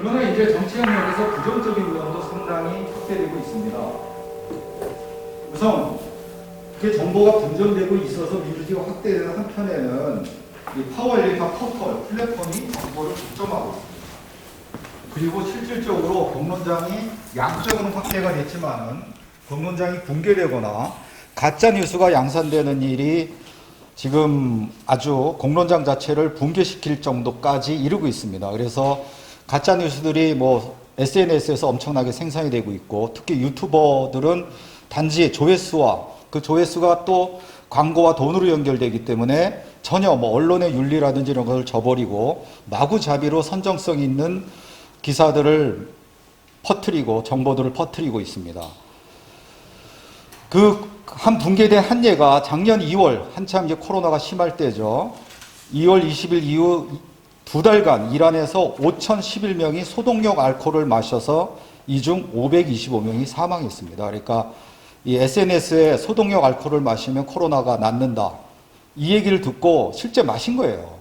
그러나 이제 정치 영역에서 부정적인 위험도 상당히 확대되고 있습니다. 우선 그 정보가 분전되고 있어서 민주주의가 확대되는 한편에는 이 파워엘리타 포털, 플랫폼이 정보를 독점하고 있습니다. 그리고 실질적으로 공론장이 양적으로 확대가 됐지만은 공론장이 붕괴되거나 가짜 뉴스가 양산되는 일이 지금 아주 공론장 자체를 붕괴시킬 정도까지 이르고 있습니다. 그래서 가짜 뉴스들이 뭐 SNS에서 엄청나게 생산이 되고 있고, 특히 유튜버들은 단지 조회수와 그 조회수가 또 광고와 돈으로 연결되기 때문에 전혀 뭐 언론의 윤리라든지 이런 것을 저버리고 마구잡이로 선정성 있는 기사들을 퍼뜨리고 정보들을 퍼뜨리고 있습니다. 그 한 붕괴된 한 예가 작년 2월 한참 이제 코로나가 심할 때죠. 2월 20일 이후 2달간 이란에서 5,011명이 소독용 알코올을 마셔서 이 중 525명이 사망했습니다. 그러니까 이 SNS에 소독용 알코올을 마시면 코로나가 낫는다, 이 얘기를 듣고 실제 마신 거예요.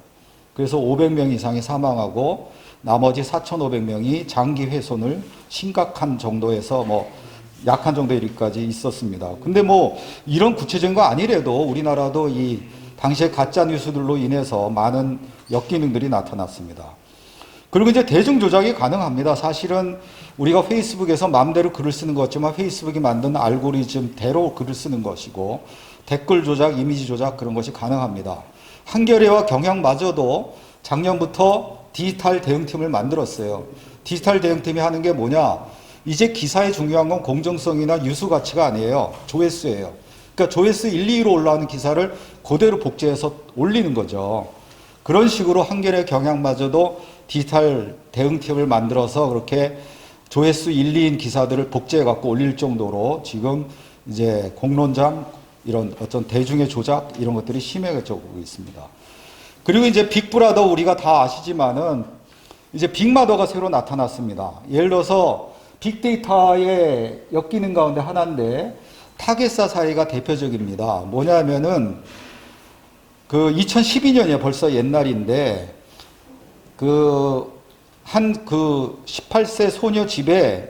그래서 500명 이상이 사망하고 나머지 4,500명이 장기 훼손을 심각한 정도에서 뭐 약한 정도에 이르기까지 있었습니다. 근데 뭐 이런 구체적인 거 아니래도 우리나라도 이 당시에 가짜 뉴스들로 인해서 많은 역기능들이 나타났습니다. 그리고 이제 대중 조작이 가능합니다. 사실은 우리가 페이스북에서 마음대로 글을 쓰는 것 같지만 페이스북이 만든 알고리즘대로 글을 쓰는 것이고, 댓글 조작, 이미지 조작, 그런 것이 가능합니다. 한겨레와 경향마저도 작년부터 디지털 대응팀을 만들었어요. 디지털 대응팀이 하는 게 뭐냐? 이제 기사의 중요한 건 공정성이나 유수 가치가 아니에요. 조회수예요. 그러니까 조회수 1, 2위로 올라오는 기사를 그대로 복제해서 올리는 거죠. 그런 식으로 한겨레 경향마저도 디지털 대응팀을 만들어서 그렇게 조회수 1, 2인 기사들을 복제해 갖고 올릴 정도로 지금 이제 공론장, 이런 어떤 대중의 조작, 이런 것들이 심해져고 있습니다. 그리고 이제 빅브라더 우리가 다 아시지만은 이제 빅마더가 새로 나타났습니다. 예를 들어서 빅데이터의 역기능 가운데 하나인데 타겟사 사례가 대표적입니다. 뭐냐면은 그 2012년이에요. 벌써 옛날인데 그 18세 소녀 집에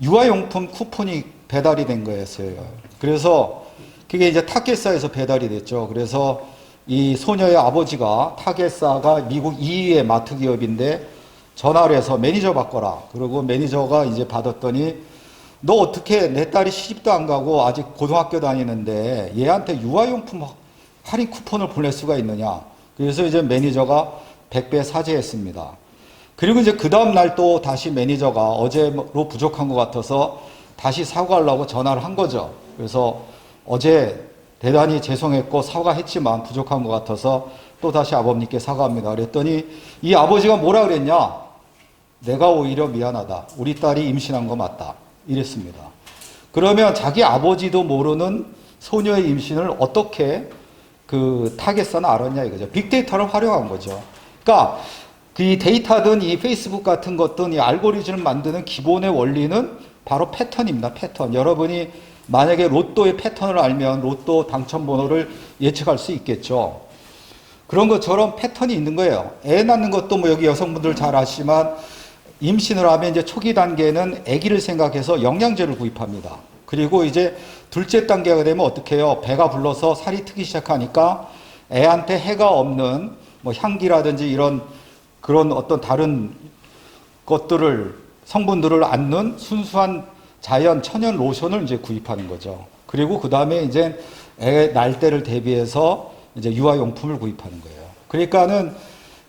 유아용품 쿠폰이 배달이 된 거였어요. 그래서 그게 이제 타겟사에서 배달이 됐죠. 그래서 이 소녀의 아버지가, 타겟사가 미국 2위의 마트 기업인데 전화를 해서 매니저 바꿔라. 그리고 매니저가 이제 받았더니 너 어떻게 내 딸이 시집도 안 가고 아직 고등학교 다니는데 얘한테 유아용품 할인 쿠폰을 보낼 수가 있느냐. 그래서 이제 매니저가 100배 사죄했습니다. 그리고 이제 그 다음 날 또 다시 매니저가 어제로 부족한 것 같아서 다시 사과하려고 전화를 한 거죠. 그래서 어제 대단히 죄송했고 사과했지만 부족한 것 같아서 또 다시 아버님께 사과합니다. 그랬더니 이 아버지가 뭐라 그랬냐? 내가 오히려 미안하다. 우리 딸이 임신한 거 맞다. 이랬습니다. 그러면 자기 아버지도 모르는 소녀의 임신을 어떻게 그 타겟사는 알았냐 이거죠. 빅데이터를 활용한 거죠. 그러니까 이 데이터든 이 페이스북 같은 것든 이 알고리즘을 만드는 기본의 원리는 바로 패턴입니다. 패턴. 여러분이 만약에 로또의 패턴을 알면 로또 당첨 번호를 예측할 수 있겠죠. 그런 것처럼 패턴이 있는 거예요. 애 낳는 것도 뭐 여기 여성분들 잘 아시지만 임신을 하면 이제 초기 단계는 아기를 생각해서 영양제를 구입합니다. 그리고 이제 둘째 단계가 되면 어떻게 해요? 배가 불러서 살이 트기 시작하니까 애한테 해가 없는 뭐 향기라든지 이런 그런 어떤 다른 것들을, 성분들을 않는 순수한 자연 천연 로션을 이제 구입하는 거죠. 그리고 그 다음에 이제 애 날 때를 대비해서 이제 유아용품을 구입하는 거예요. 그러니까는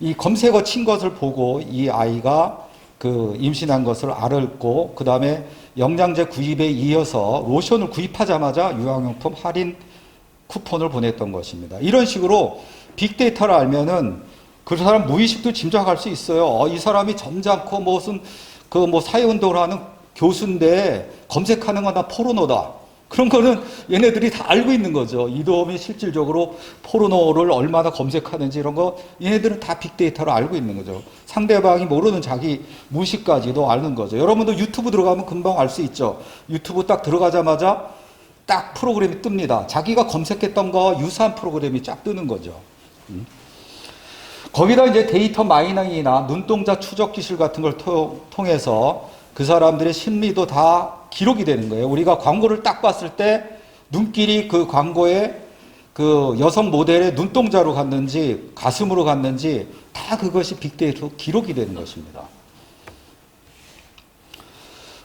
이 검색어 친 것을 보고 이 아이가 그 임신한 것을 알았고, 그 다음에 영양제 구입에 이어서 로션을 구입하자마자 유아용품 할인 쿠폰을 보냈던 것입니다. 이런 식으로 빅데이터를 알면은 그 사람 무의식도 짐작할 수 있어요. 이 사람이 점잖고 무슨 그 뭐 사회운동을 하는 교수인데 검색하는 건 다 포르노다. 그런 거는 얘네들이 다 알고 있는 거죠. 이놈이 실질적으로 포르노를 얼마나 검색하는지 이런 거 얘네들은 다 빅데이터로 알고 있는 거죠. 상대방이 모르는 자기 무식까지도 아는 거죠. 여러분도 유튜브 들어가면 금방 알 수 있죠. 유튜브 딱 들어가자마자 딱 프로그램이 뜹니다. 자기가 검색했던 거와 유사한 프로그램이 쫙 뜨는 거죠. 거기다 이제 데이터 마이닝이나 눈동자 추적 기술 같은 걸 통해서 그 사람들의 심리도 다 기록이 되는 거예요. 우리가 광고를 딱 봤을 때 눈길이 그 광고에 그 여성 모델의 눈동자로 갔는지 가슴으로 갔는지 다 그것이 빅데이터로 기록이 되는 것입니다.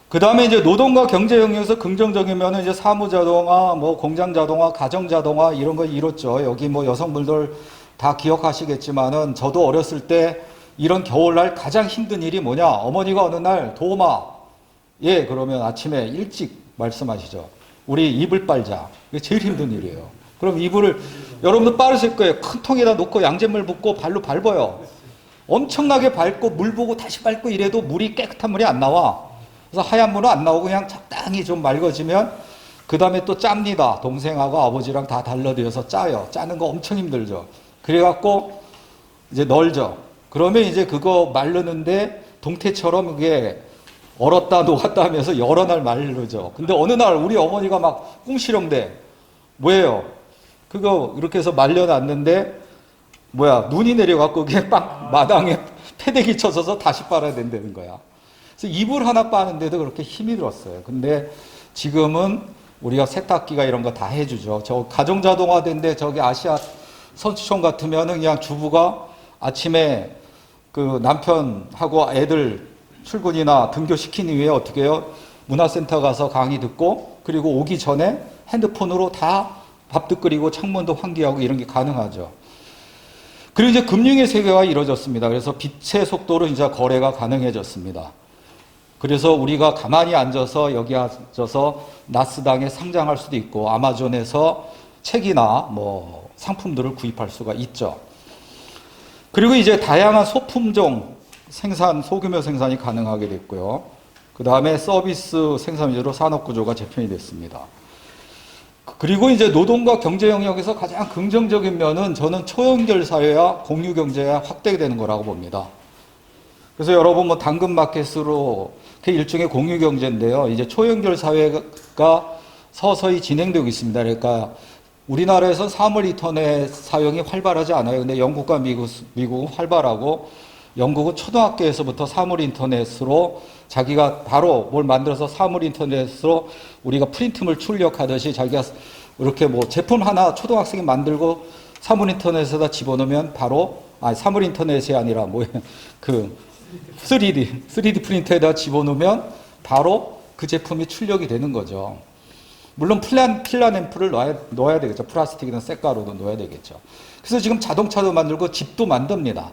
그 다음에 이제 노동과 경제 영역에서 긍정적이면 이제 사무자동화, 뭐 공장자동화, 가정자동화 이런 거 이뤘죠. 여기 뭐 여성분들 다 기억하시겠지만은 저도 어렸을 때 이런 겨울날 가장 힘든 일이 뭐냐? 어머니가 어느 날 도마, 예, 그러면 아침에 일찍 말씀하시죠. 우리 이불 빨자. 이게 제일 힘든 일이에요. 그럼 이불을 여러분도 빠르실 거예요. 큰 통에다 놓고 양잿물 붓고 발로 밟아요. 엄청나게 밟고 물 부고 다시 밟고 이래도 물이 깨끗한 물이 안 나와. 그래서 하얀 물은 안 나오고 그냥 적당히 좀 맑아지면 그 다음에 또 짭니다. 동생하고 아버지랑 다 달라들여서 짜요. 짜는 거 엄청 힘들죠. 그래갖고 이제 널죠. 그러면 이제 그거 마르는데 동태처럼 그게 얼었다 녹았다 하면서 여러 날 마르죠. 근데 어느 날 우리 어머니가 막 꿍시렁대. 뭐예요? 그거 이렇게 해서 말려놨는데 뭐야 눈이 내려갖고 그게 막 마당에 패대기 쳐서서 다시 빨아야 된다는 거야. 그래서 이불 하나 빠는데도 그렇게 힘이 들었어요. 근데 지금은 우리가 세탁기가 이런 거 다 해주죠. 저 가정자동화된데 저기 아시아 선수촌 같으면은 그냥 주부가 아침에 그 남편하고 애들 출근이나 등교시킨 이후에 어떻게 해요? 문화센터 가서 강의 듣고 그리고 오기 전에 핸드폰으로 다 밥도 끓이고 창문도 환기하고 이런 게 가능하죠. 그리고 이제 금융의 세계가 이루어졌습니다. 그래서 빛의 속도로 이제 거래가 가능해졌습니다. 그래서 우리가 가만히 앉아서 여기 앉아서 나스닥에 상장할 수도 있고 아마존에서 책이나 뭐 상품들을 구입할 수가 있죠. 그리고 이제 다양한 소품종 생산, 소규모 생산이 가능하게 됐고요. 그 다음에 서비스 생산 위주로 산업구조가 재편이 됐습니다. 그리고 이제 노동과 경제 영역에서 가장 긍정적인 면은 저는 초연결 사회와 공유 경제가 확대되는 거라고 봅니다. 그래서 여러분 뭐 당근마켓으로 그 일종의 공유 경제인데요. 이제 초연결 사회가 서서히 진행되고 있습니다. 그러니까 우리나라에서 사물 인터넷 사용이 활발하지 않아요. 근데 영국과 미국은 활발하고 영국은 초등학교에서부터 사물 인터넷으로 자기가 바로 뭘 만들어서 사물 인터넷으로 우리가 프린트물 출력하듯이 자기가 이렇게 뭐 제품 하나 초등학생이 만들고 사물 인터넷에다 집어넣으면 바로 사물 인터넷이 아니라 뭐 그 3D 프린터에다 집어넣으면 바로 그 제품이 출력이 되는 거죠. 물론 필라램프를 넣어야 되겠죠. 플라스틱이나 쇳가루도 넣어야 되겠죠. 그래서 지금 자동차도 만들고 집도 만듭니다.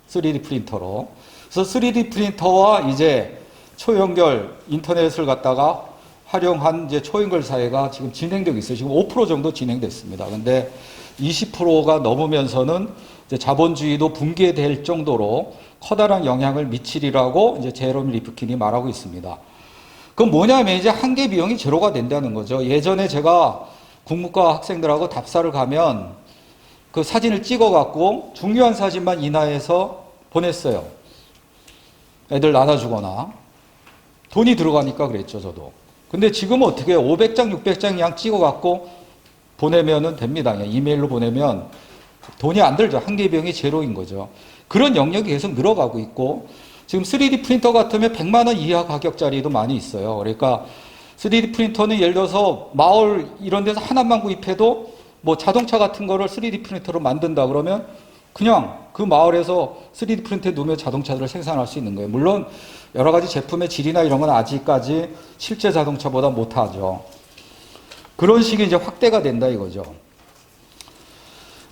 3D 프린터로. 그래서 3D 프린터와 이제 초연결 인터넷을 갖다가 활용한 이제 초연결 사회가 지금 진행되고 있어요. 지금 5% 정도 진행됐습니다. 근데 20%가 넘으면서는 이제 자본주의도 붕괴될 정도로 커다란 영향을 미치리라고 이제 제로미 리프킨이 말하고 있습니다. 그건 뭐냐면 이제 한계 비용이 제로가 된다는 거죠. 예전에 제가 국문과 학생들하고 답사를 가면 그 사진을 찍어갖고 중요한 사진만 인화해서 보냈어요. 애들 나눠주거나. 돈이 들어가니까 그랬죠, 저도. 근데 지금은 어떻게 해요? 500장, 600장 그냥 찍어갖고 보내면은 됩니다. 그냥 이메일로 보내면 돈이 안 들죠. 한계 비용이 제로인 거죠. 그런 영역이 계속 늘어가고 있고 지금 3D 프린터 같으면 100만 원 이하 가격짜리도 많이 있어요. 그러니까 3D 프린터는 예를 들어서 마을 이런 데서 하나만 구입해도 뭐 자동차 같은 거를 3D 프린터로 만든다 그러면 그냥 그 마을에서 3D 프린터에 놓으면 자동차들을 생산할 수 있는 거예요. 물론 여러 가지 제품의 질이나 이런 건 아직까지 실제 자동차보다 못하죠. 그런 식의 이제 확대가 된다 이거죠.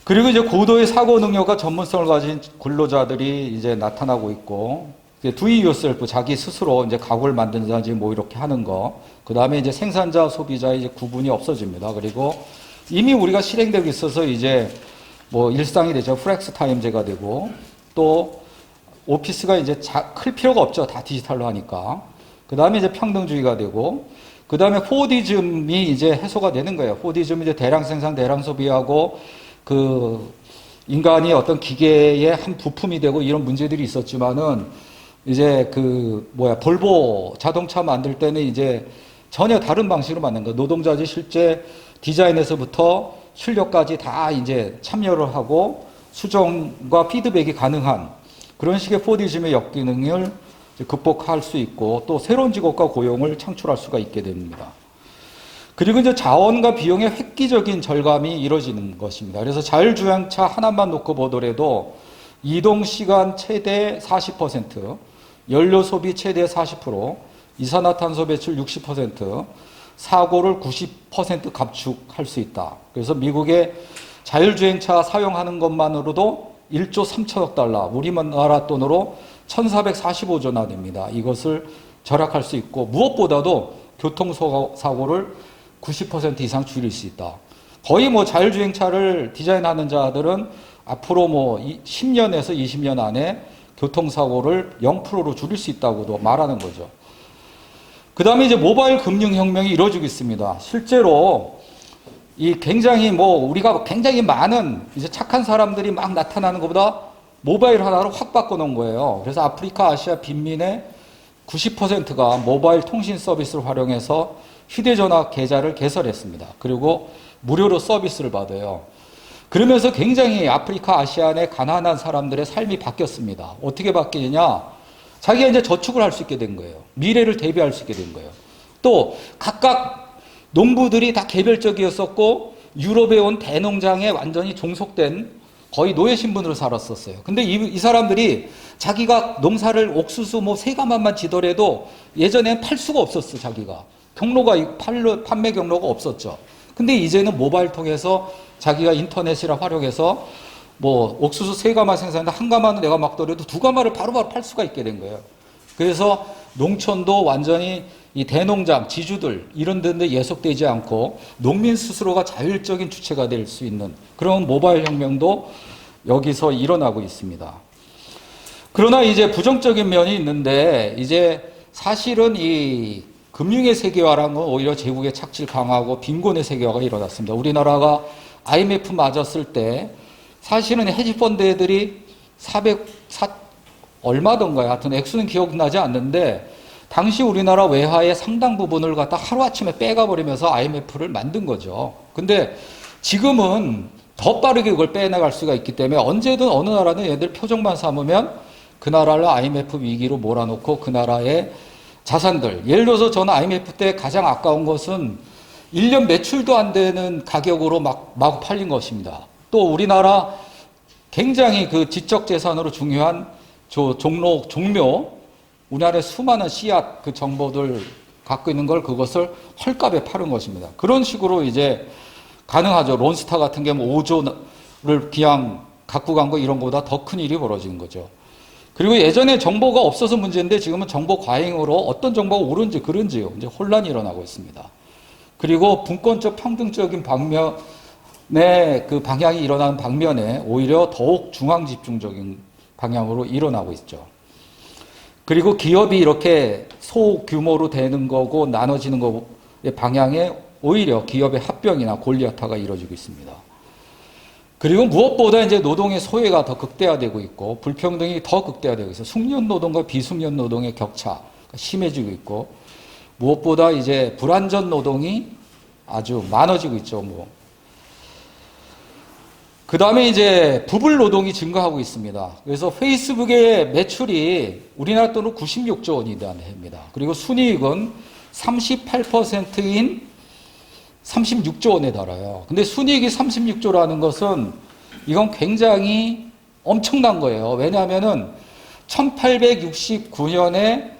그리고 이제 고도의 사고 능력과 전문성을 가진 근로자들이 이제 나타나고 있고, do it yourself, 자기 스스로 이제 가구를 만든다든지 뭐 이렇게 하는 거. 그 다음에 이제 생산자, 소비자의 이제 구분이 없어집니다. 그리고 이미 우리가 실행되고 있어서 이제 뭐 일상이 되죠. 플렉스 타임제가 되고, 또 오피스가 이제 클 필요가 없죠. 다 디지털로 하니까. 그 다음에 이제 평등주의가 되고, 그 다음에 포디즘이 이제 해소가 되는 거예요. 포디즘이 이제 대량 생산, 대량 소비하고, 그 인간이 어떤 기계의 한 부품이 되고 이런 문제들이 있었지만은 이제 그 볼보 자동차 만들 때는 이제 전혀 다른 방식으로 만든 거예요. 노동자들이 실제 디자인에서부터 출력까지 다 이제 참여를 하고 수정과 피드백이 가능한 그런 식의 포디즘의 역기능을 극복할 수 있고 또 새로운 직업과 고용을 창출할 수가 있게 됩니다. 그리고 이제 자원과 비용의 획기적인 절감이 이루어지는 것입니다. 그래서 자율주행차 하나만 놓고 보더라도 이동 시간 최대 40%, 연료 소비 최대 40%, 이산화탄소 배출 60%, 사고를 90% 감축할 수 있다. 그래서 미국의 자율주행차 사용하는 것만으로도 1조 3천억 달러, 우리나라 돈으로 1445조나 됩니다. 이것을 절약할 수 있고 무엇보다도 교통사고를 90% 이상 줄일 수 있다. 거의 뭐 자율주행차를 디자인하는 자들은 앞으로 뭐 10년에서 20년 안에 교통사고를 0%로 줄일 수 있다고도 말하는 거죠. 그 다음에 이제 모바일 금융혁명이 이루어지고 있습니다. 실제로 이 굉장히 뭐 우리가 굉장히 많은 이제 착한 사람들이 막 나타나는 것보다 모바일 하나로 확 바꿔놓은 거예요. 그래서 아프리카, 아시아 빈민의 90%가 모바일 통신 서비스를 활용해서 휴대전화 계좌를 개설했습니다. 그리고 무료로 서비스를 받아요. 그러면서 굉장히 아프리카, 아시아의 가난한 사람들의 삶이 바뀌었습니다. 어떻게 바뀌느냐? 자기가 이제 저축을 할 수 있게 된 거예요. 미래를 대비할 수 있게 된 거예요. 또 각각 농부들이 다 개별적이었었고 유럽에 온 대농장에 완전히 종속된 거의 노예 신분으로 살았었어요. 근데 이 사람들이 자기가 농사를 옥수수 뭐 세가만만 지더라도 예전엔 팔 수가 없었어, 자기가. 판매 경로가 없었죠. 근데 이제는 모바일 통해서 자기가 인터넷이라 활용해서 뭐 옥수수 세 가마 생산했는데 한 가마는 내가 막더라도 두 가마를 바로바로 팔 수가 있게 된 거예요. 그래서 농촌도 완전히 이 대농장, 지주들 이런 데는 예속되지 않고 농민 스스로가 자율적인 주체가 될 수 있는 그런 모바일 혁명도 여기서 일어나고 있습니다. 그러나 이제 부정적인 면이 있는데 이제 사실은 이 금융의 세계화라는 건 오히려 제국의 착취를 강화하고 빈곤의 세계화가 일어났습니다. 우리나라가 IMF 맞았을 때 사실은 헤지펀드 애들이 얼마던가요? 하여튼 액수는 기억나지 않는데 당시 우리나라 외화의 상당 부분을 갖다 하루아침에 빼가버리면서 IMF를 만든 거죠. 근데 지금은 더 빠르게 그걸 빼나갈 수가 있기 때문에 언제든 어느 나라는 얘들 표정만 삼으면 그 나라를 IMF 위기로 몰아놓고 그 나라의 자산들. 예를 들어서 저는 IMF 때 가장 아까운 것은 1년 매출도 안 되는 가격으로 마구 팔린 것입니다. 또 우리나라 굉장히 그 지적 재산으로 중요한 종묘, 우리나라의 수많은 씨앗 그 정보들 갖고 있는 걸 그것을 헐값에 파는 것입니다. 그런 식으로 이제 가능하죠. 론스타 같은 경우 5조를 그냥 갖고 간 거 이런 거보다 더 큰 일이 벌어지는 거죠. 그리고 예전에 정보가 없어서 문제인데 지금은 정보 과잉으로 어떤 정보가 옳은지 그른지 이제 혼란이 일어나고 있습니다. 그리고 분권적 평등적인 방면의 그 방향이 일어나는 방면에 오히려 더욱 중앙 집중적인 방향으로 일어나고 있죠. 그리고 기업이 이렇게 소규모로 되는 거고 나눠지는 거의 방향에 오히려 기업의 합병이나 골리아타가 이루어지고 있습니다. 그리고 무엇보다 이제 노동의 소외가 더 극대화되고 있고 불평등이 더 극대화되고 있어요. 숙련 노동과 비숙련 노동의 격차가 심해지고 있고 무엇보다 이제 불완전 노동이 아주 많아지고 있죠. 그 다음에 이제 부불 노동이 증가하고 있습니다. 그래서 페이스북의 매출이 우리나라 돈으로 96조 원이 됩니다. 그리고 순이익은 38%인 36조 원에 달아요. 근데 순이익이 36조라는 것은 이건 굉장히 엄청난 거예요. 왜냐하면은 1869년에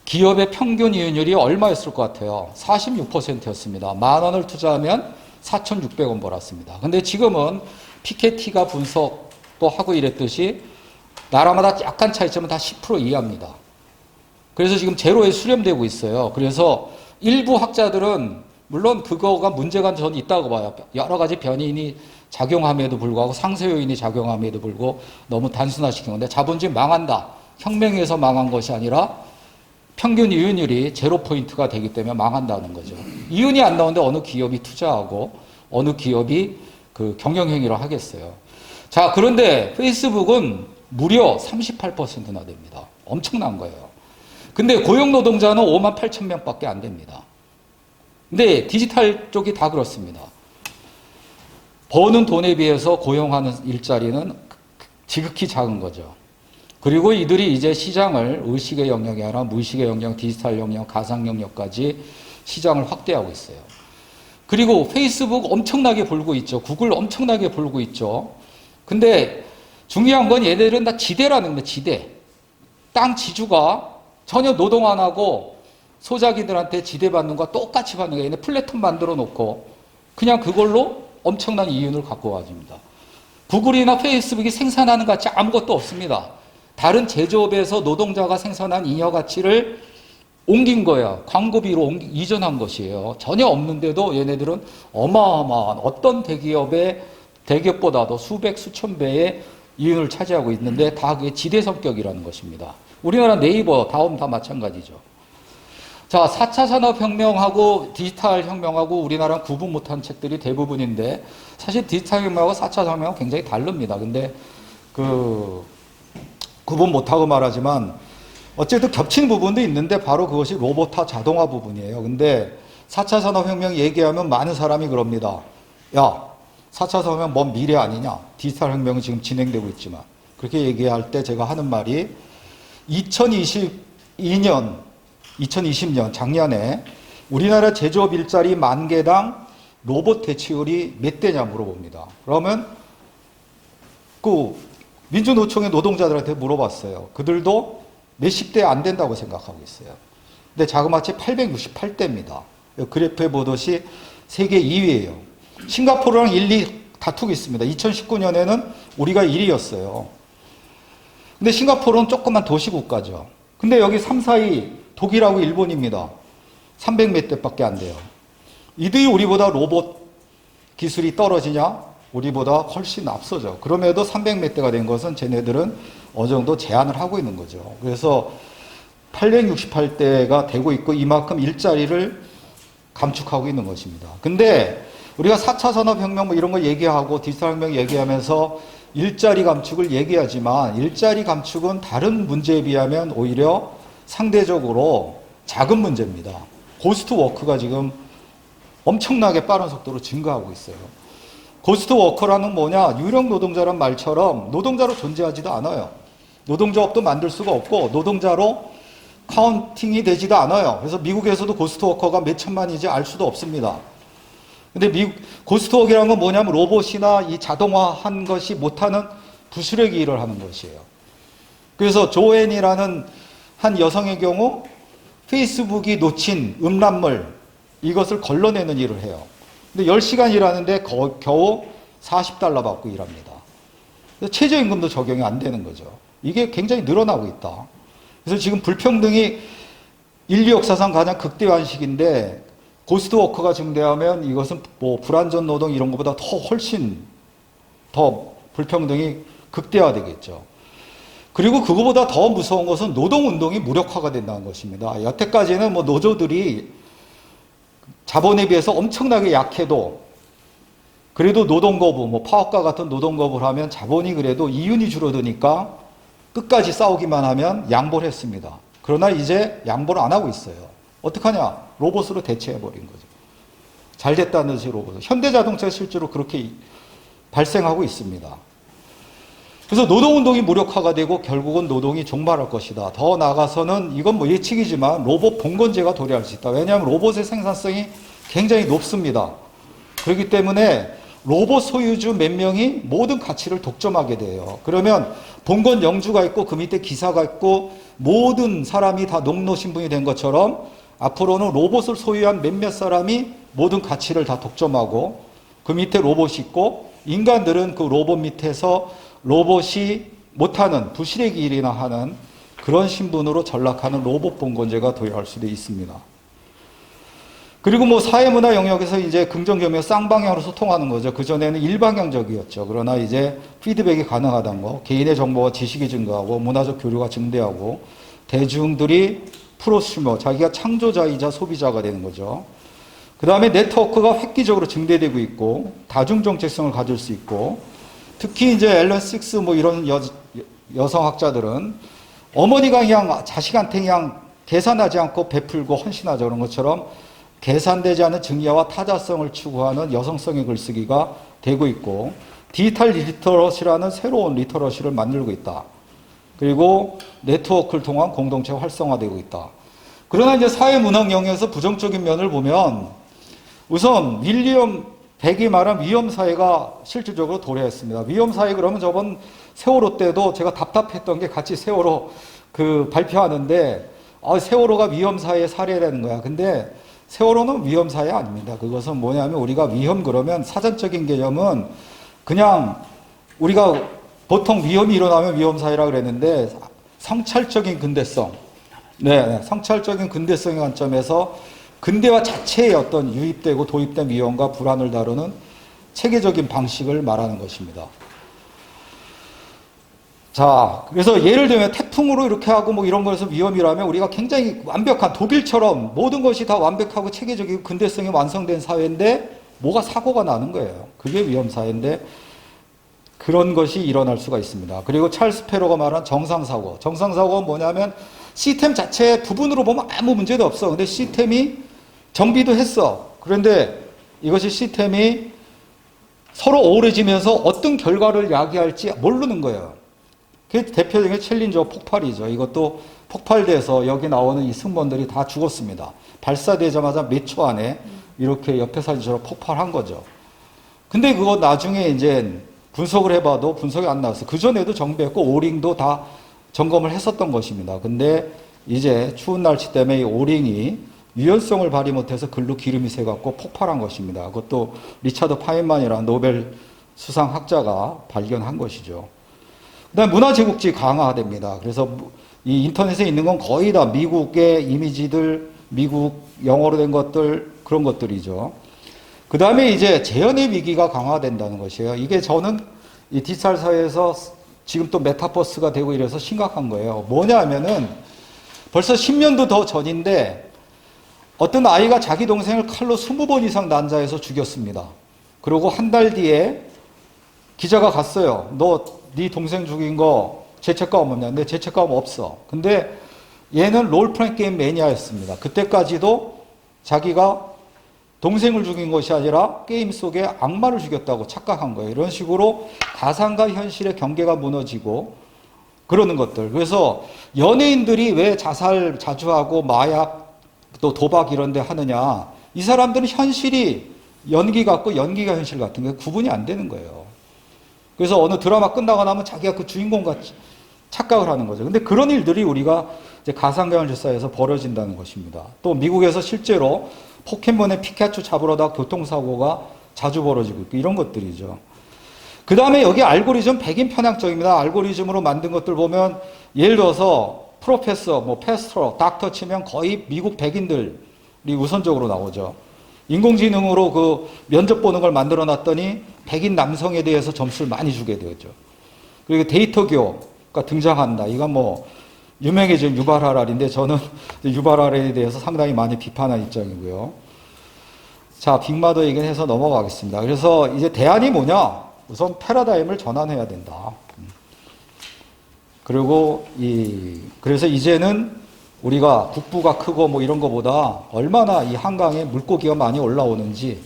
기업의 평균 이윤율이 얼마였을 것 같아요? 46%였습니다. 10,000원을 투자하면 4,600원 벌었습니다. 근데 지금은 피케티가 분석도 하고 이랬듯이 나라마다 약간 차이점은 다 10% 이하입니다. 그래서 지금 제로에 수렴되고 있어요. 그래서 일부 학자들은 물론 그거가 문제가 저는 있다고 봐요. 여러 가지 변인이 작용함에도 불구하고 상세 요인이 작용함에도 불구하고 너무 단순화시킨 건데 자본주의 망한다. 혁명에서 망한 것이 아니라 평균 이윤율이 0포인트가 되기 때문에 망한다는 거죠. 이윤이 안 나오는데 어느 기업이 투자하고 어느 기업이 그 경영행위를 하겠어요. 자, 그런데 페이스북은 무려 38%나 됩니다. 엄청난 거예요. 근데 고용노동자는 58,000명밖에 안 됩니다. 근데 디지털 쪽이 다 그렇습니다. 버는 돈에 비해서 고용하는 일자리는 지극히 작은 거죠. 그리고 이들이 이제 시장을 의식의 영역이 아니라 무의식의 영역, 디지털 영역, 가상 영역까지 시장을 확대하고 있어요. 그리고 페이스북 엄청나게 벌고 있죠. 구글 엄청나게 벌고 있죠. 근데 중요한 건 얘네들은 다 지대라는 거예요. 지대. 땅 지주가 전혀 노동 안 하고 소자기들한테 지대받는 거와 똑같이 받는 거예요. 얘네 플랫폼 만들어 놓고 그냥 그걸로 엄청난 이윤을 갖고 가집니다. 구글이나 페이스북이 생산하는 가치 아무것도 없습니다. 다른 제조업에서 노동자가 생산한 잉여 가치를 옮긴 거야. 광고비로 이전한 것이에요. 전혀 없는데도 얘네들은 어마어마한 어떤 대기업보다도 수백, 수천 배의 이윤을 차지하고 있는데 다 그게 지대 성격이라는 것입니다. 우리나라 네이버, 다음 다 마찬가지죠. 자, 4차 산업혁명하고 디지털 혁명하고 우리나라는 구분 못한 책들이 대부분인데 사실 디지털 혁명하고 4차 혁명은 굉장히 다릅니다. 근데 구분 못하고 말하지만 어쨌든 겹치는 부분도 있는데 바로 그것이 로봇화 자동화 부분이에요. 근데 4차 산업혁명 얘기하면 많은 사람이 그럽니다. 야, 4차 산업혁명 먼 미래 아니냐? 디지털 혁명이 지금 진행되고 있지만. 그렇게 얘기할 때 제가 하는 말이 2020년 작년에 우리나라 제조업 일자리 10,000개당 로봇 대체율이 몇 대냐 물어봅니다. 그러면 민주노총의 노동자들한테 물어봤어요. 그들도 몇십 대 안 된다고 생각하고 있어요. 근데 자그마치 868대입니다. 그래프에 보듯이 세계 2위예요. 싱가포르랑 1, 2 다투고 있습니다. 2019년에는 우리가 1위였어요. 근데 싱가포르는 조그만 도시국가죠. 근데 여기 3, 4위 독일하고 일본입니다. 300몇 대밖에 안 돼요. 이들이 우리보다 로봇 기술이 떨어지냐? 우리보다 훨씬 앞서죠. 그럼에도 300몇 대가 된 것은 쟤네들은 어느 정도 제한을 하고 있는 거죠. 그래서 868대가 되고 있고 이만큼 일자리를 감축하고 있는 것입니다. 근데 우리가 4차 산업혁명 뭐 이런 거 얘기하고 디지털 혁명 얘기하면서 일자리 감축을 얘기하지만 일자리 감축은 다른 문제에 비하면 오히려 상대적으로 작은 문제입니다. 고스트 워크가 지금 엄청나게 빠른 속도로 증가하고 있어요. 고스트 워커라는 뭐냐? 유령 노동자란 말처럼 노동자로 존재하지도 않아요. 노동조합도 만들 수가 없고 노동자로 카운팅이 되지도 않아요. 그래서 미국에서도 고스트 워커가 몇 천만인지 알 수도 없습니다. 근데 고스트 워크라는 건 뭐냐면 로봇이나 이 자동화한 것이 못하는 부스러기 일을 하는 것이에요. 그래서 조앤이라는 한 여성의 경우 페이스북이 놓친 음란물 이것을 걸러내는 일을 해요. 근데 10시간 일하는데 겨우 $40 받고 일합니다. 최저임금도 적용이 안 되는 거죠. 이게 굉장히 늘어나고 있다. 그래서 지금 불평등이 인류 역사상 가장 극대화한 시기인데 고스트 워커가 증대하면 이것은 뭐 불안전 노동 이런 것보다 훨씬 더 불평등이 극대화되겠죠. 그리고 그거보다 더 무서운 것은 노동운동이 무력화가 된다는 것입니다. 여태까지는 뭐 노조들이 자본에 비해서 엄청나게 약해도 그래도 노동거부, 뭐 파업과 같은 노동거부를 하면 자본이 그래도 이윤이 줄어드니까 끝까지 싸우기만 하면 양보를 했습니다. 그러나 이제 양보를 안 하고 있어요. 어떡하냐? 로봇으로 대체해버린 거죠. 잘 됐다는 듯이 로봇. 현대자동차가 실제로 그렇게 발생하고 있습니다. 그래서 노동운동이 무력화가 되고 결국은 노동이 종말할 것이다. 더 나아가서는 이건 뭐 예측이지만 로봇 봉건제가 도래할 수 있다. 왜냐하면 로봇의 생산성이 굉장히 높습니다. 그렇기 때문에 로봇 소유주 몇 명이 모든 가치를 독점하게 돼요. 그러면 봉건 영주가 있고 그 밑에 기사가 있고 모든 사람이 다 농노신분이 된 것처럼 앞으로는 로봇을 소유한 몇몇 사람이 모든 가치를 다 독점하고 그 밑에 로봇이 있고 인간들은 그 로봇 밑에서 로봇이 못하는 부실의 일이나 하는 그런 신분으로 전락하는 로봇 봉건제가 도래할 수도 있습니다. 그리고 뭐 사회문화 영역에서 이제 긍정적이며 쌍방향으로 소통하는 거죠. 그전에는 일방향적이었죠. 그러나 이제 피드백이 가능하다는 거, 개인의 정보와 지식이 증가하고 문화적 교류가 증대하고 대중들이 프로슈머, 자기가 창조자이자 소비자가 되는 거죠. 그 다음에 네트워크가 획기적으로 증대되고 있고 다중정체성을 가질 수 있고 특히 이제 앨런 식스 뭐 이런 여성학자들은 어머니가 그냥 자식한테 그냥 계산하지 않고 베풀고 헌신하자 그런 것처럼 계산되지 않은 증야와 타자성을 추구하는 여성성의 글쓰기가 되고 있고, 디지털 리터러시라는 새로운 리터러시를 만들고 있다. 그리고 네트워크를 통한 공동체가 활성화되고 있다. 그러나 이제 사회문학 영역에서 부정적인 면을 보면, 우선 윌리엄 백이 말한 위험사회가 실질적으로 도래했습니다. 위험사회 그러면 저번 세월호 때도 제가 답답했던 게 같이 세월호 발표하는데, 세월호가 위험사회의 사례라는 거야. 근데 세월호는 위험사회 아닙니다. 그것은 뭐냐면, 우리가 위험 그러면 사전적인 개념은 그냥 우리가 보통 위험이 일어나면 위험사회라 그랬는데, 성찰적인 근대성. 네, 성찰적인 근대성의 관점에서 근대화 자체의 어떤 유입되고 도입된 위험과 불안을 다루는 체계적인 방식을 말하는 것입니다. 자, 그래서 예를 들면 태풍으로 이렇게 하고 뭐 이런 것에서 위험이라면, 우리가 굉장히 완벽한 독일처럼 모든 것이 다 완벽하고 체계적이고 근대성이 완성된 사회인데 뭐가 사고가 나는 거예요. 그게 위험사회인데 그런 것이 일어날 수가 있습니다. 그리고 찰스 페로가 말한 정상사고. 정상사고가 뭐냐면 시스템 자체 부분으로 보면 아무 문제도 없어. 근데 시스템이 정비도 했어. 그런데 이것이 시스템이 서로 오래지면서 어떤 결과를 야기할지 모르는 거예요. 그게 대표적인 챌린저 폭발이죠. 이것도 폭발돼서 여기 나오는 이 승무원들이 다 죽었습니다. 발사되자마자 몇 초 안에 이렇게 옆에 사진처럼 폭발한 거죠. 근데 그거 나중에 이제 분석을 해봐도 분석이 안 나왔어요. 그전에도 정비했고 오링도 다 점검을 했었던 것입니다. 근데 이제 추운 날씨 때문에 이 오링이 유연성을 발휘 못해서 글로 기름이 새갖고 폭발한 것입니다. 그것도 리차드 파인만이라는 노벨 수상 학자가 발견한 것이죠. 그 다음에 문화제국지 강화됩니다. 그래서 이 인터넷에 있는 건 거의 다 미국의 이미지들, 미국 영어로 된 것들, 그런 것들이죠. 그 다음에 이제 재현의 위기가 강화된다는 것이에요. 이게 저는 이 디지털 사회에서 지금 또 메타버스가 되고 이래서 심각한 거예요. 뭐냐 하면은 벌써 10년도 더 전인데 어떤 아이가 자기 동생을 칼로 20번 이상 난자해서 죽였습니다. 그리고 한 달 뒤에 기자가 갔어요. 너 네 동생 죽인 거 죄책감 없냐? 근데 죄책감 없어. 근데 얘는 롤플레잉 게임 매니아였습니다. 그때까지도 자기가 동생을 죽인 것이 아니라 게임 속에 악마를 죽였다고 착각한 거예요. 이런 식으로 가상과 현실의 경계가 무너지고 그러는 것들. 그래서 연예인들이 왜 자살 자주 하고 마약 또 도박 이런 데 하느냐. 이 사람들은 현실이 연기 같고 연기가 현실 같은 게 구분이 안 되는 거예요. 그래서 어느 드라마 끝나고 나면 자기가 그 주인공 같이 착각을 하는 거죠. 근데 그런 일들이 우리가 이제 가상현실 사회에서 벌어진다는 것입니다. 또 미국에서 실제로 포켓몬의 피카츄 잡으러다 교통사고가 자주 벌어지고 있고 이런 것들이죠. 그 다음에 여기 알고리즘 백인 편향적입니다. 알고리즘으로 만든 것들 보면 예를 들어서 프로페서, 패스터, 닥터 치면 거의 미국 백인들이 우선적으로 나오죠. 인공지능으로 그 면접 보는 걸 만들어 놨더니 백인 남성에 대해서 점수를 많이 주게 되죠. 그리고 데이터교가 등장한다. 이건 유명해진 유발 하랄인데 저는 유발 하랄에 대해서 상당히 많이 비판한 입장이고요. 자, 빅마더 얘기해서 넘어가겠습니다. 그래서 이제 대안이 뭐냐? 우선 패러다임을 전환해야 된다. 그리고 그래서 이제는 우리가 북부가 크고 이런 거보다 얼마나 이 한강에 물고기가 많이 올라오는지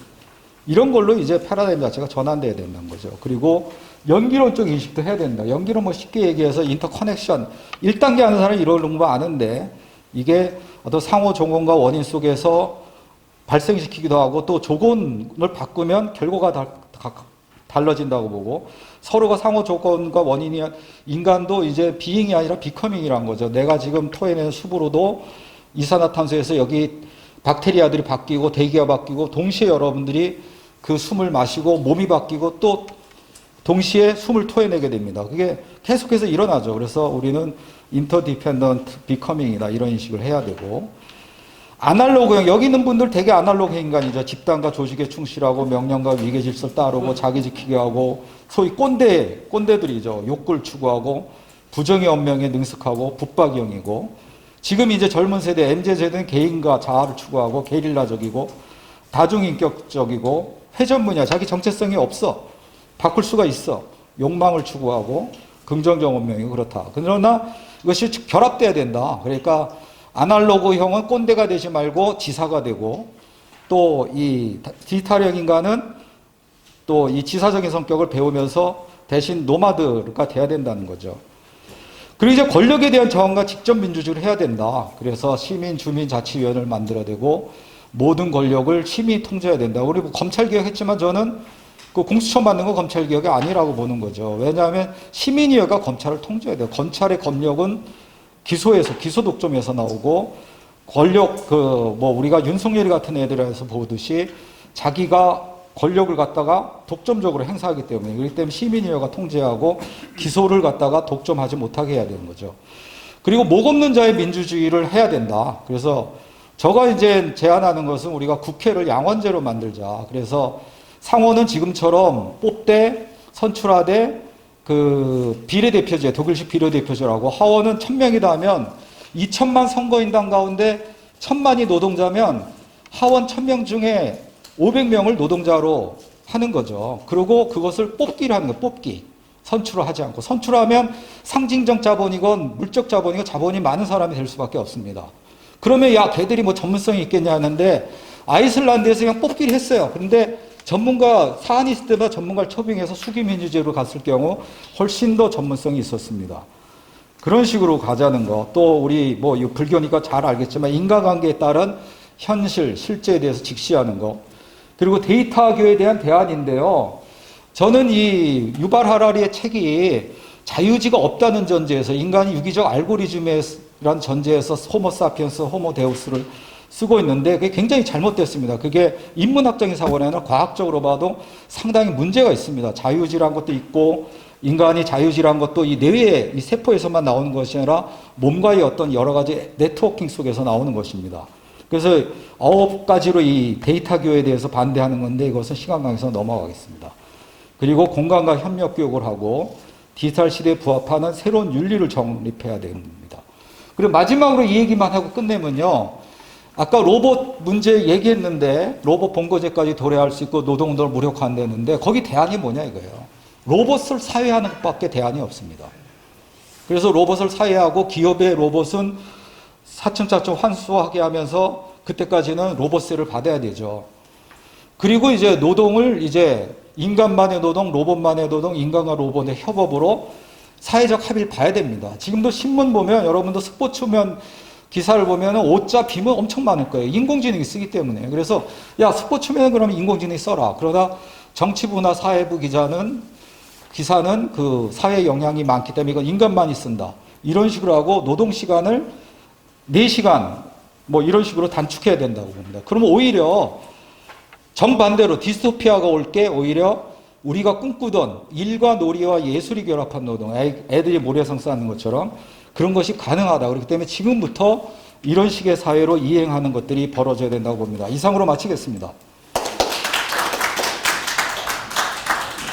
이런 걸로 이제 패러다임 자체가 전환돼야 된다는 거죠. 그리고 연기론적 인식도 해야 된다. 연기론 쉽게 얘기해서 인터커넥션 1단계 하는 사람이 이런 거 아는데 이게 어떤 상호 조건과 원인 속에서 발생시키기도 하고 또 조건을 바꾸면 결과가 달라진다고 보고 서로가 상호 조건과 원인이 인간도 이제 비잉이 아니라 비커밍이란 거죠. 내가 지금 토해내는 수분으로도 이산화탄소에서 여기 박테리아들이 바뀌고 대기가 바뀌고 동시에 여러분들이 그 숨을 마시고 몸이 바뀌고 또 동시에 숨을 토해내게 됩니다. 그게 계속해서 일어나죠. 그래서 우리는 인터디펜던트 비커밍이다 이런 인식을 해야 되고 아날로그형 여기 있는 분들 되게 아날로그 인간이죠. 집단과 조직에 충실하고 명령과 위계 질서를 따르고 자기 지키게 하고 소위 꼰대들이죠. 욕구를 추구하고 부정의 언명에 능숙하고 붙박이형이고 지금 이제 젊은 세대 MZ세대는 개인과 자아를 추구하고 게릴라적이고 다중인격적이고 회전문이야. 자기 정체성이 없어. 바꿀 수가 있어. 욕망을 추구하고 긍정적 언명이고 그렇다. 그러나 이것이 결합돼야 된다. 그러니까 아날로그형은 꼰대가 되지 말고 지사가 되고 또 이 디지털형 인간은 또 이 지사적인 성격을 배우면서 대신 노마드가 돼야 된다는 거죠. 그리고 이제 권력에 대한 저항과 직접 민주주의를 해야 된다. 그래서 시민, 주민, 자치위원회를 만들어야 되고 모든 권력을 시민이 통제해야 된다. 그리고 검찰개혁 했지만 저는 그 공수처 만든 거 검찰개혁이 아니라고 보는 거죠. 왜냐하면 시민이어가 검찰을 통제해야 돼요. 검찰의 권력은 기소에서, 기소 독점에서 나오고 권력, 우리가 윤석열 같은 애들에서 보듯이 자기가 권력을 갖다가 독점적으로 행사하기 때문에, 그렇기 때문에 시민이어가 통제하고 기소를 갖다가 독점하지 못하게 해야 되는 거죠. 그리고 목 없는 자의 민주주의를 해야 된다. 그래서 제가 이제 제안하는 것은 우리가 국회를 양원제로 만들자. 그래서 상원은 지금처럼 뽑되 선출하되 그 비례대표제, 독일식 비례대표제라고, 하원은 1000명이다 하면 2000만 선거인단 가운데 1000만이 노동자면 하원 1000명 중에 500명을 노동자로 하는 거죠. 그리고 그것을 뽑기를 하는 거예요. 뽑기. 선출을 하지 않고. 선출하면 상징적 자본이건 물적 자본이건 자본이 많은 사람이 될 수밖에 없습니다. 그러면 야, 걔들이 뭐 전문성이 있겠냐 하는데 아이슬란드에서 그냥 뽑기를 했어요. 그런데 전문가, 사안이 있을 때마다 전문가를 초빙해서 수기민주제로 갔을 경우 훨씬 더 전문성이 있었습니다. 그런 식으로 가자는 거. 또 우리 뭐 불교니까 잘 알겠지만 인간관계에 따른 현실, 실제에 대해서 직시하는 거. 그리고 데이터교에 대한 대안인데요. 저는 이 유발 하라리의 책이 자유지가 없다는 전제에서 인간이 유기적 알고리즘이란 전제에서 호모 사피엔스, 호모 데우스를 쓰고 있는데 그게 굉장히 잘못됐습니다. 그게 인문학적인 사고가 아니라 과학적으로 봐도 상당히 문제가 있습니다. 자유지란 것도 있고 인간이 자유지란 것도 이 뇌의 이 세포에서만 나오는 것이 아니라 몸과의 어떤 여러 가지 네트워킹 속에서 나오는 것입니다. 그래서 9가지로 이 데이터교에 대해서 반대하는 건데 이것은 시간 관계에서 넘어가겠습니다. 그리고 공간과 협력 교육을 하고 디지털 시대에 부합하는 새로운 윤리를 정립해야 됩니다. 그리고 마지막으로 이 얘기만 하고 끝내면요. 아까 로봇 문제 얘기했는데 로봇 본거제까지 도래할 수 있고 노동운동을 무력화한다는데 거기 대안이 뭐냐 이거예요. 로봇을 사회하는 것밖에 대안이 없습니다. 그래서 로봇을 사회하고 기업의 로봇은 차츰차츰 환수하게 하면서 그때까지는 로봇세를 받아야 되죠. 그리고 이제 노동을 이제 인간만의 노동, 로봇만의 노동, 인간과 로봇의 협업으로 사회적 합의를 봐야 됩니다. 지금도 신문 보면 여러분도 스포츠면 기사를 보면 오자 비문 엄청 많을 거예요. 인공지능이 쓰기 때문에. 그래서 야 스포츠면 그러면 인공지능이 써라. 그러다 정치부나 사회부 기사는 그 사회 영향이 많기 때문에 이건 인간만이 쓴다. 이런 식으로 하고 노동시간을 4시간 뭐 이런 식으로 단축해야 된다고 봅니다. 그러면 오히려 정반대로 디스토피아가 올 게 오히려 우리가 꿈꾸던 일과 놀이와 예술이 결합한 노동, 애들이 모래성 쌓는 것처럼 그런 것이 가능하다. 그렇기 때문에 지금부터 이런 식의 사회로 이행하는 것들이 벌어져야 된다고 봅니다. 이상으로 마치겠습니다.